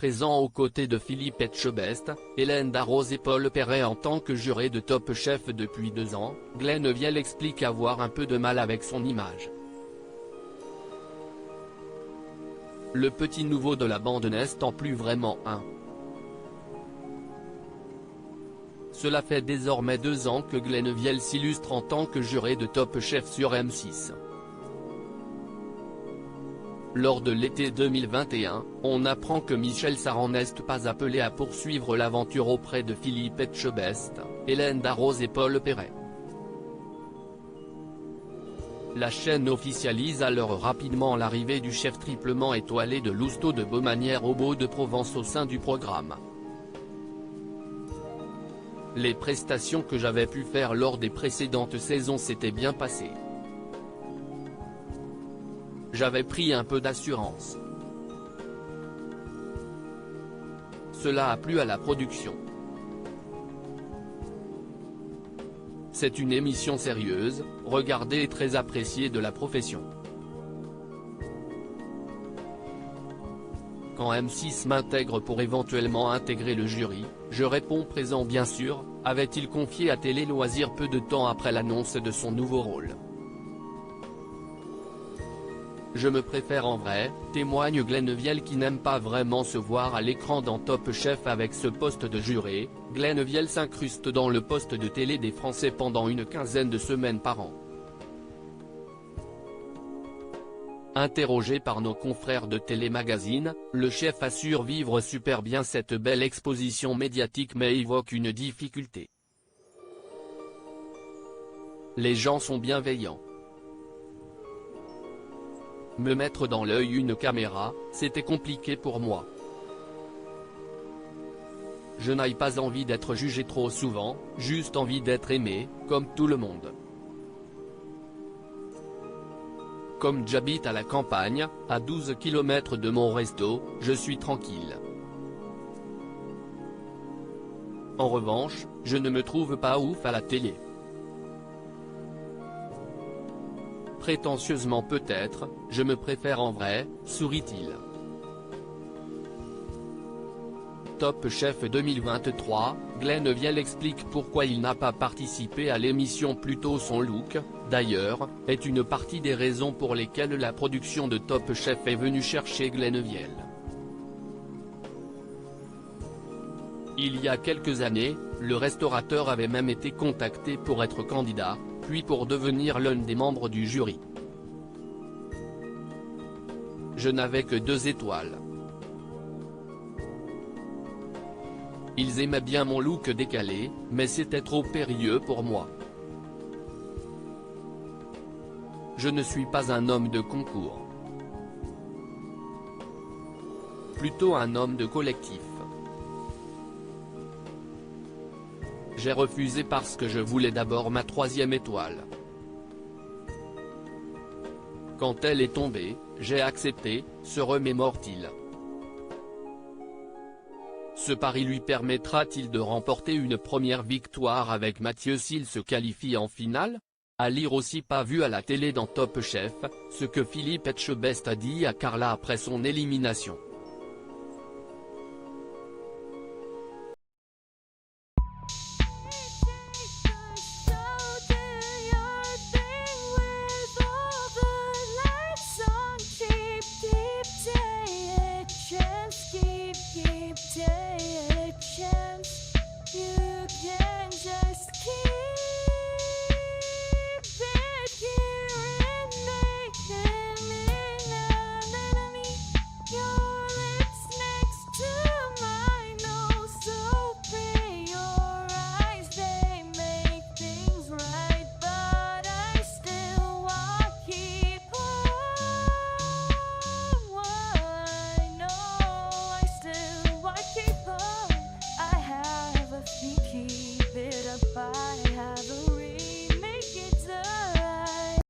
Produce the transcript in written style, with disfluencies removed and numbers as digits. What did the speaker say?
présent aux côtés de Philippe Etchebest, Hélène Darroze et Paul Perret en tant que jurés de Top Chef depuis 2 ans, Glenn Vielle explique avoir un peu de mal avec son image. Le petit nouveau de la bande n'est plus vraiment un. Cela fait désormais 2 ans que Glenn Vielle s'illustre en tant que juré de Top Chef sur M6. Lors de l'été 2021, on apprend que Michel Saran n'est pas appelé à poursuivre l'aventure auprès de Philippe Etchebest, Hélène Darroze et Paul Perret. La chaîne officialise alors rapidement l'arrivée du chef triplement étoilé de Lousteau de Baumanière au Beau de Provence au sein du programme. Les prestations que j'avais pu faire lors des précédentes saisons s'étaient bien passées. J'avais pris un peu d'assurance. Cela a plu à la production. C'est une émission sérieuse, regardée et très appréciée de la profession. Quand M6 m'intègre pour éventuellement intégrer le jury, je réponds présent bien sûr, avait-il confié à Télé Loisirs peu de temps après l'annonce de son nouveau rôle. Je me préfère en vrai, témoigne Glenn Vielle qui n'aime pas vraiment se voir à l'écran dans Top Chef avec ce poste de juré. Glenn Vielle s'incruste dans le poste de télé des Français pendant une quinzaine de semaines par an. Interrogé par nos confrères de Télé Magazine, le chef assure vivre super bien cette belle exposition médiatique mais évoque une difficulté. Les gens sont bienveillants. Me mettre dans l'œil une caméra, c'était compliqué pour moi. Je n'ai pas envie d'être jugé trop souvent, juste envie d'être aimé, comme tout le monde. Comme j'habite à la campagne, à 12 km de mon resto, je suis tranquille. En revanche, je ne me trouve pas ouf à la télé. Prétentieusement peut-être, je me préfère en vrai, sourit-il. Top Chef 2023, Glenn Vielle explique pourquoi il n'a pas participé à l'émission plus tôt. Son look, d'ailleurs, est une partie des raisons pour lesquelles la production de Top Chef est venue chercher Glenn Vielle. Il y a quelques années, le restaurateur avait même été contacté pour être candidat, puis pour devenir l'un des membres du jury. Je n'avais que 2 étoiles. Ils aimaient bien mon look décalé, mais c'était trop périlleux pour moi. Je ne suis pas un homme de concours. Plutôt un homme de collectif. J'ai refusé parce que je voulais d'abord ma 3e étoile. Quand elle est tombée, j'ai accepté, se remémore-t-il. Ce pari lui permettra-t-il de remporter une première victoire avec Mathieu s'il se qualifie en finale? À lire aussi. Pas vu à la télé dans Top Chef, ce que Philippe Etchebest a dit à Carla après son élimination. You can just keep